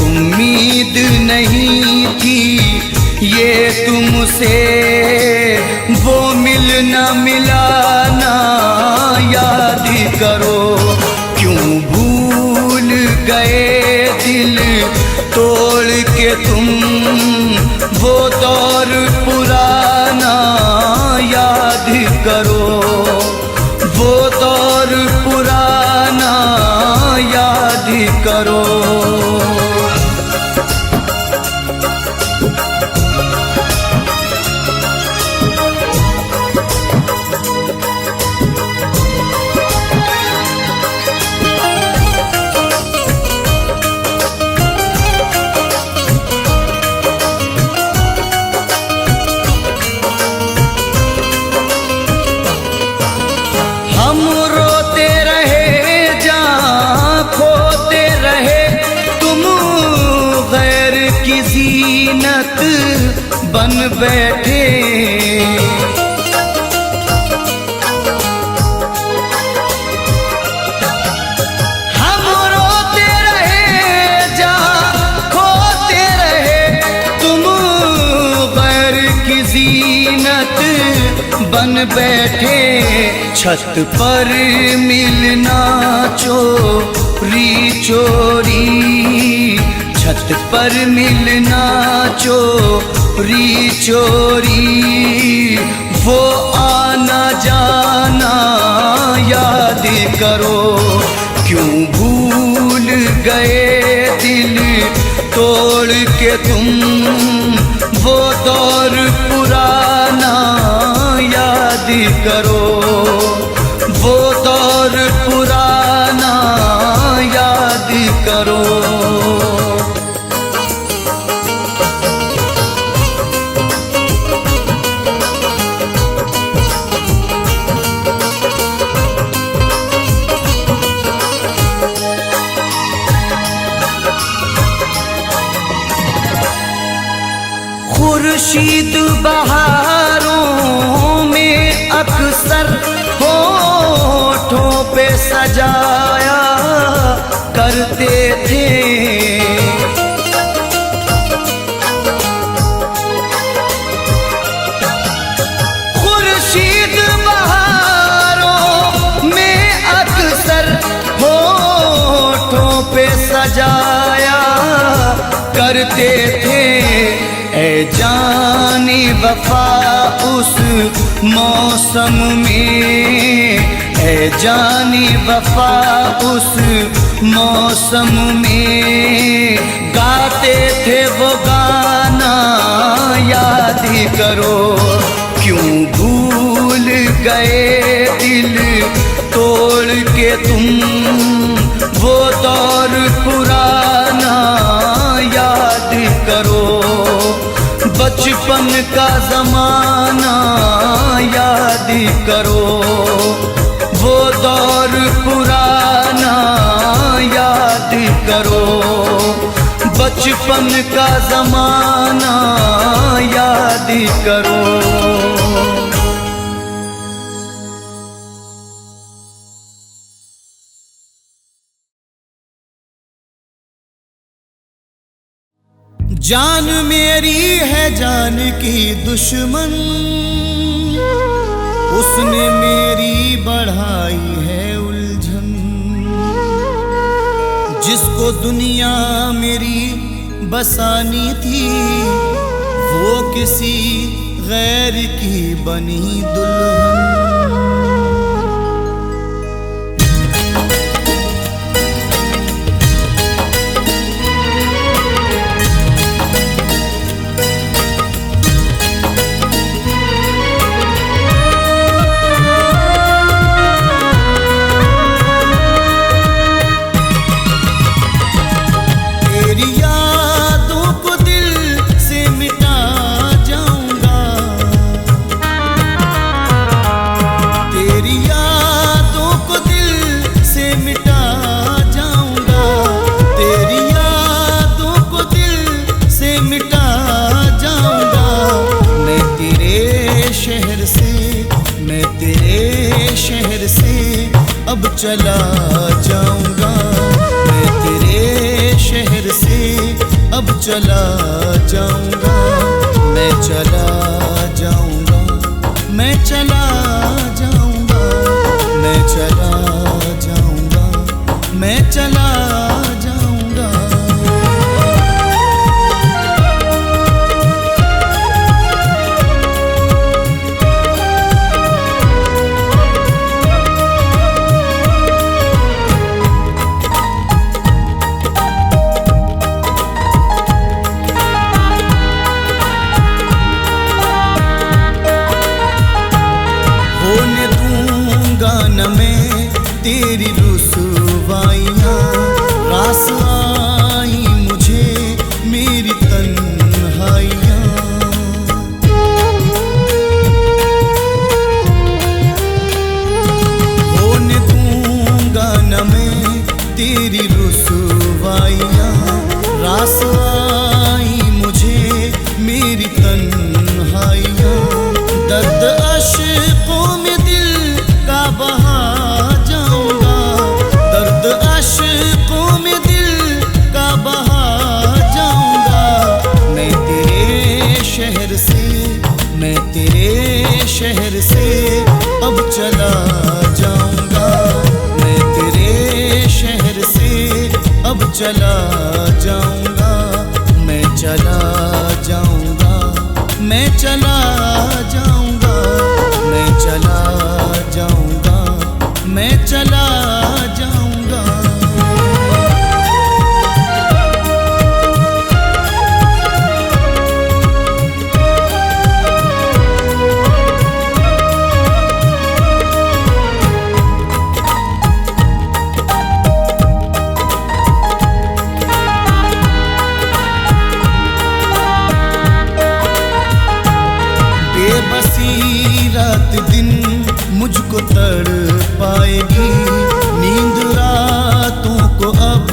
उम्मीद नहीं थी ये तुमसे, वो मिल न मिला ना याद करो, क्यों भूल गए दिल तोड़ के तुम वो दौर पुराना याद करो, वो दौर पुराना याद करो। बन बैठे हम रोते रहे जा खोते रहे, तुम गैर की जीनत बन बैठे। छत पर मिलना चोरी चोरी, छत पर मिलना चोरी चोरी, वो आना जाना याद करो, क्यों भूल गए दिल तोड़ के तुम वो दौर पुराना याद करो, वो दौर पुराना याद करो। खुर्शीद बहारों में अक्सर होठों पे सजाया करते थे, खुर्शीद बहारों में अक्सर होठों पे सजाया करते थे। ऐ जानी वफा उस मौसम में, ऐ जानी वफा उस मौसम में, गाते थे वो गाना याद करो, क्यों भूल गए दिल तोड़ के तुम वो दौर पुराना याद करो, बचपन का ज़माना याद करो, वो दौर पुराना याद करो, बचपन का ज़माना याद करो। जान मेरी है जान की दुश्मन, उसने मेरी बढ़ाई है उलझन, जिसको दुनिया मेरी बसानी थी वो किसी गैर की बनी दुल्हन। अब चला जाऊंगा मैं तेरे शहर से, अब चला जाऊंगा मैं, चला जाऊंगा मैं, चला मैं तेरे शहर से अब चला जाऊंगा, मैं तेरे शहर से अब चला जाऊंगा, मैं चला जाऊंगा, मैं चला जाऊंगा, मैं चला जाऊंगा, मैं चला जाऊंगा। बेबसी रात दिन मुझको तड़पाएगी, नींद रातों को अब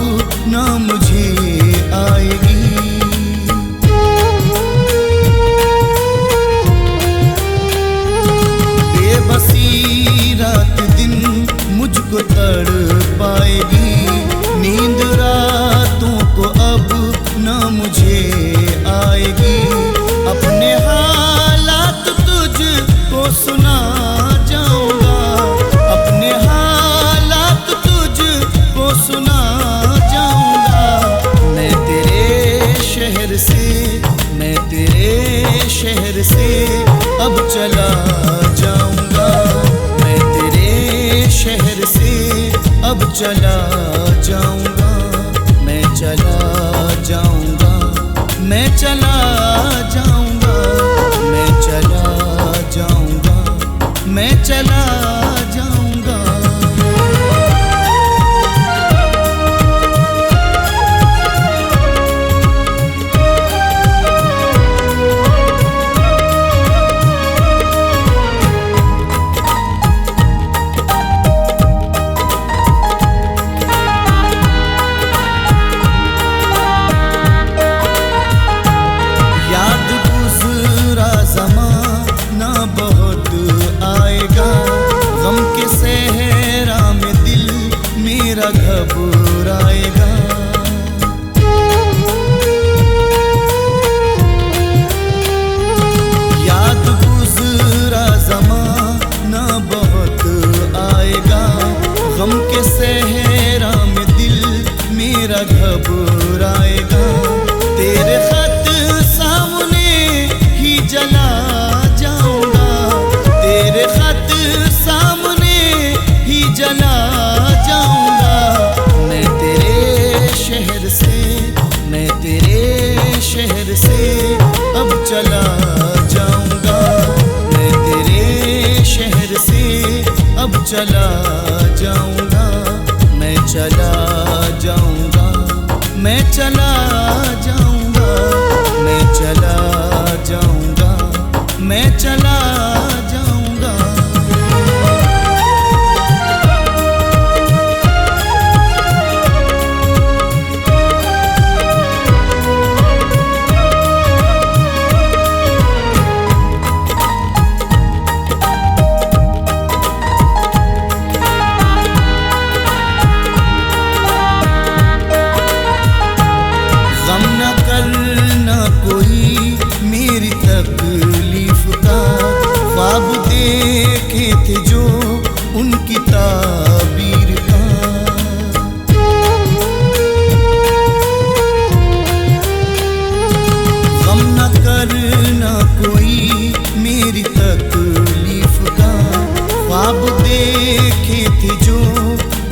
ना मुझे आएगी। बेबसी रात दिन मुझको तड़पाएगी, नींद रातों को अब ना मुझे आएगी। अपने हालात तुझको सुना जाऊंगा, अपने हालात तुझको सुना जाऊंगा। मैं तेरे शहर से, मैं तेरे शहर से अब चला जाऊंगा, मैं तेरे शहर से अब चला जाऊंगा, मैं चला जाऊंगा, मैं चला जाऊंगा, मैं चला जाऊंगा, मैं चला जाऊंगा। याद गुज़रा ज़माना बहुत आएगा, गम के सहरा में दिल मेरा घबराएगा। याद गुज़रा ज़माना बहुत आएगा, गम के सहरा में दिल मेरा घबराएगा। तेरे खत सामने ही जला जाऊंगा, तेरे खत सामने ही जला जाऊंगा। मैं तेरे शहर से, मैं तेरे शहर से अब चला जाऊंगा, मैं तेरे शहर से अब चला जाऊंगा, मैं चला जाऊंगा, मैं चला जाऊंगा, मैं चला जाऊंगा, मैं चला जाऊंगा। गम न करना कोई मेरी तकलीफ का, ख्वाब देखे थे जो उनकी ताबीर का। गम न करना कोई मेरी तकलीफ का, ख्वाब देखे थे जो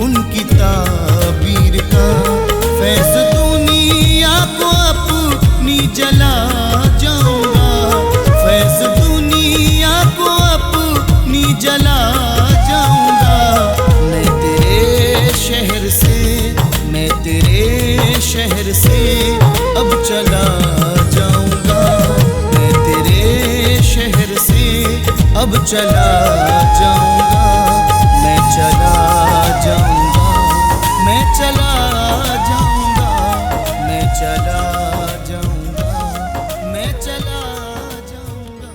उनकी ताबीर का। फैज़ दुनिया को अपनी जला जाऊंगा, फैज़ दुनिया को अपनी जला जाऊंगा। मैं तेरे शहर से, मैं तेरे शहर से अब चला जाऊंगा, मैं तेरे शहर से अब चला जाऊंगा, मैं चला जाऊंगा, मैं चला जाऊंगा, मैं चला जाऊंगा, मैं चला जाऊंगा।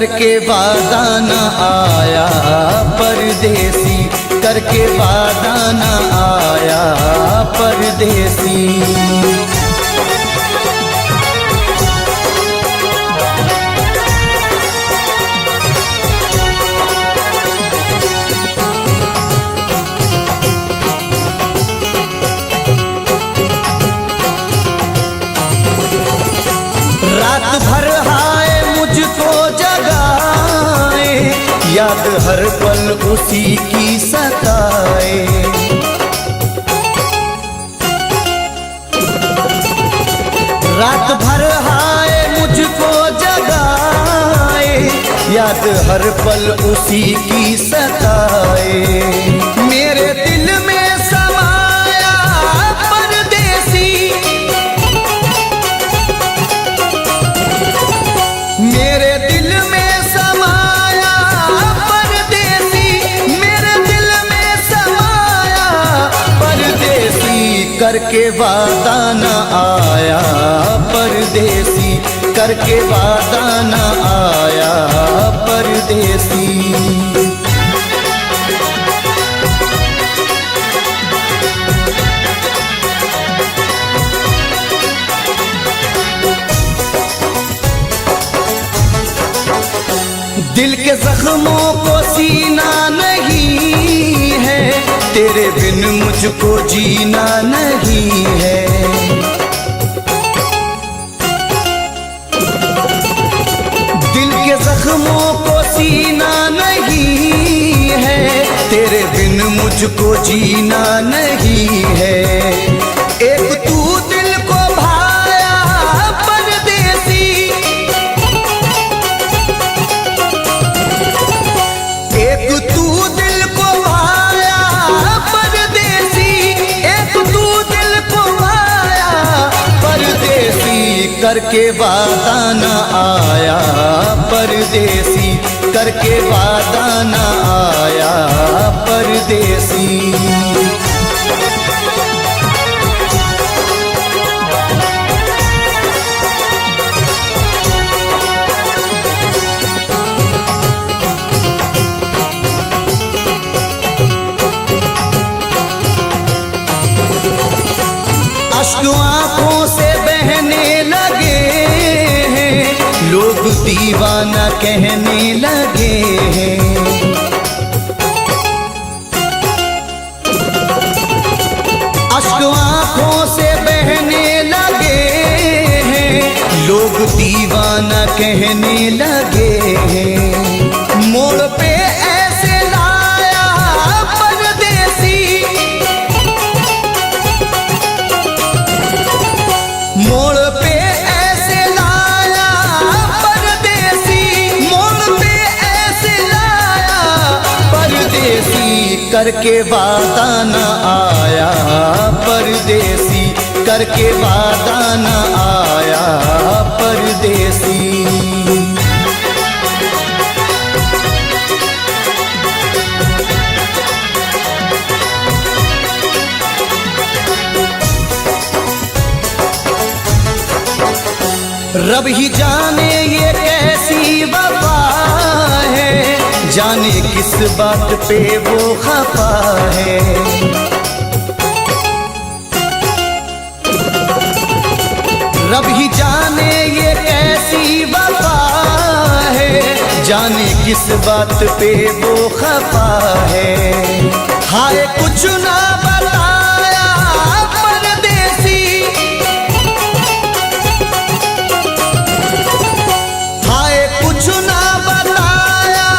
करके वादा न आया परदेसी, करके वादा न आया परदेसी। रात भर हाय मुझको जगाए, याद हर पल उसी की सताए। रात भर हाय मुझको जगाए, याद हर पल उसी की सताए। मेरे दिल में समाया परदेसी, मेरे दिल में समाया परदेसी, मेरे दिल में समाया परदेसी, करके वादा न आया परदेसी, करके वादा न आया परदेसी। दिल के जख्मों को सीना नहीं है, तेरे बिन मुझको जीना नहीं है। दिल के जख्मों को सीना नहीं है, तेरे बिन मुझको जीना नहीं है। एक तू दिल को भाया परदेसी, एक तू दिल को भाया परदेसी, एक तू दिल को भाया परदेसी, करके वादा न आया परदेसी, करके वादा न आया परदेसी। अश्क आंखों से बहने लगे हैं, लोग दीवाना कहने लगे हैं। अश्क आंखों से बहने लगे हैं, लोग दीवाना कहने लगे हैं। मोड़ पे ऐसे लाया परदेसी, मोड़ पे ऐसे लाया परदेसी, मोड़ पे ऐसे लाया परदेसी, करके वादा न आया परदेसी, करके वादा न आया परदेसी। रब ही जाने ये कैसी वफा है, जाने किस बात पे वो खफा है। रब ही जाने ये कैसी वफा है, जाने किस बात पे वो खफा है। हाय कुछ ना बताया परदेसी, हाय कुछ ना बताया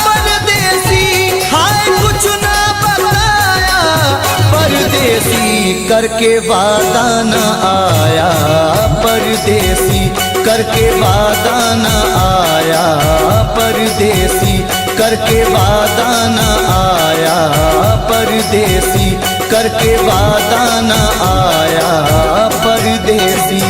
परदेसी, हाय कुछ ना बताया परदेसी, करके वादा न आया परदेसी, करके वादा न आया परदेसी, करके वादा न आया परदेसी, करके वादा न आया परदेसी।